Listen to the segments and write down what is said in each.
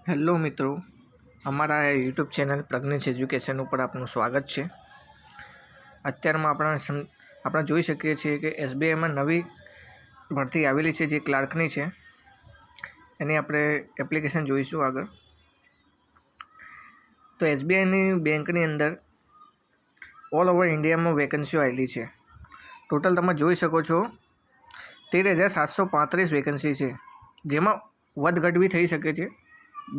Hello મિત્રો, અમારા YouTube channel Pragnesh education ઉપર આપનું સ્વાગત છે. અત્યારમાં આપણે જોઈ શકીએ છીએ કે એસબીઆઈમાં નવી ભરતી આવેલી છે, જે ક્લાર્કની છે. એની આપણે એપ્લિકેશન જોઈશું આગળ. તો એસબીઆઈની બેંકની અંદર ઓલ ઓવર ઇન્ડિયામાં વેકન્સીઓ આવેલી છે. ટોટલ તમે જોઈ શકો છો 13,735 વેકન્સી છે, જેમાં વધઘટ બી થઈ શકે છે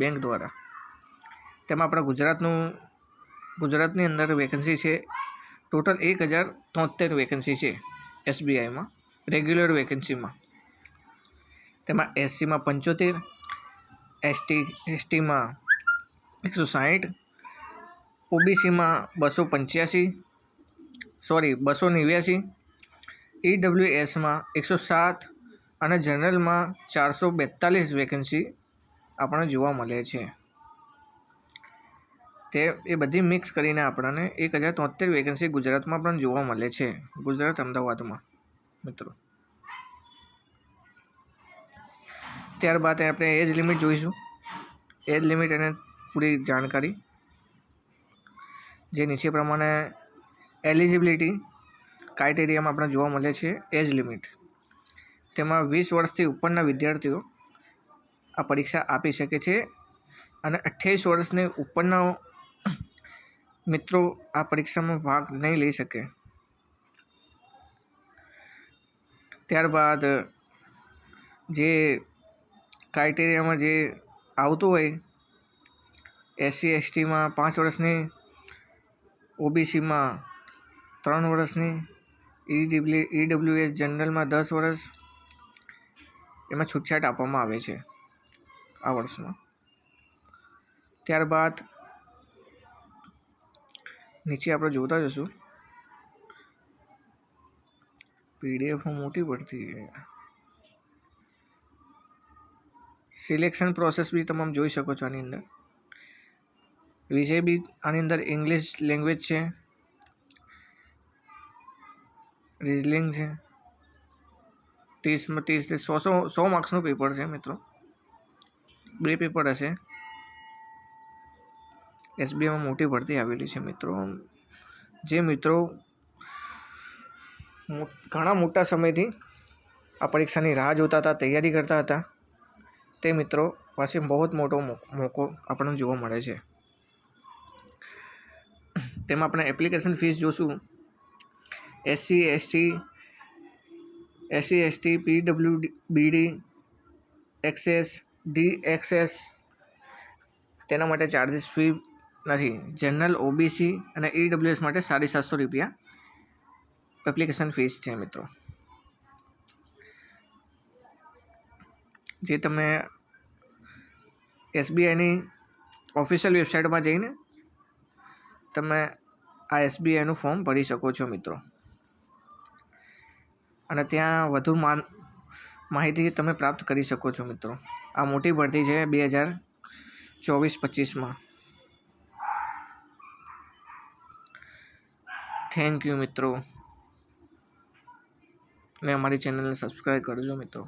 બેંક દ્વારા. તેમાં આપણા ગુજરાતની અંદર વેકન્સી છે ટોટલ 1,073 વેકન્સી છે એસબીઆઈમાં રેગ્યુલર વેકન્સીમાં. તેમાં એસસીમાં 75, એસટીમાં 160, ઓબીસીમાં 289, ઈડબ્લ્યુએસમાં 107 અને જનરલમાં 442 વેકન્સી આપણને જોવા મળે છે. એ બધી મિક્સ કરીને આપણને 1,073 વેકન્સી ગુજરાતમાં પણ જોવા મળે છે, ગુજરાત અમદાવાદમાં મિત્રો. ત્યારબાદ આપણે એજ લિમિટ જોઈશું. એજ લિમિટ અને પૂરી જાણકારી જે નીચે પ્રમાણે એલિજિબિલિટી ક્રાઇટેરિયામાં આપણે જોવા મળે છે. એજ લિમિટ તેમાં 20 વર્ષથી ઉપરના વિદ્યાર્થીઓ આ પરીક્ષા આપી શકે છે અને 28 વર્ષની ઉપરના મિત્રો આ પરીક્ષામાં ભાગ નહીં લઈ શકે. ત્યારબાદ જે ક્રાઇટેરિયામાં જે આવતું હોય, એસસી એસટીમાં 5 વર્ષની, ઓબીસીમાં 3 વર્ષની, ઈડબ્લ્યુએસ જનરલમાં 10 વર્ષ, એમાં છૂટછાટ આપવામાં આવે છે આ વર્ષમાં. ત્યારબાદ નીચે આપણે જોતા જશું. પીડીએફમાં મોટી પડતી છે. સિલેક્શન પ્રોસેસ બી તમે જોઈ શકો છો. આની અંદર વિષય બી આની અંદર ઇંગ્લિશ લેંગ્વેજ છે, રિઝનિંગ છે. 100 માર્ક્સનું પેપર છે મિત્રો. 2 પેપર હશે. એસબીઆઈમાં મોટી ભરતી આવેલી છે મિત્રો. જે મિત્રો ઘણા મોટા સમયથી આ પરીક્ષાની રાહ જોતા હતા, તૈયારી કરતા હતા, તે મિત્રો પાસે બહુ મોટો મોકો આપણને જોવા મળે છે. તેમાં આપણે એપ્લિકેશન ફીસ જોશું. એસસી એસટી, પીડબ્લ્યુબીડી, એક્સએસ, ડીએક્સએસ તેના માટે ચાર્જિસ ફી નથી. જનરલ, ઓબીસી અને ઈડબ્લ્યુએસ માટે 750 રૂપિયા એપ્લિકેશન ફીસ છે મિત્રો. જે તમે એસબીઆઈની ઓફિશિયલ વેબસાઇટમાં જઈને તમે આ એસબીઆઈનું ફોર્મ ભરી શકો છો મિત્રો. અને ત્યાં વધુ માહિતી તમે પ્રાપ્ત કરી શકો છો મિત્રો. આ મોટી ભરતી છે 2024-25માં. થેન્ક યુ મિત્રો. અને અમારી ચેનલને સબસ્ક્રાઈબ કરજો મિત્રો.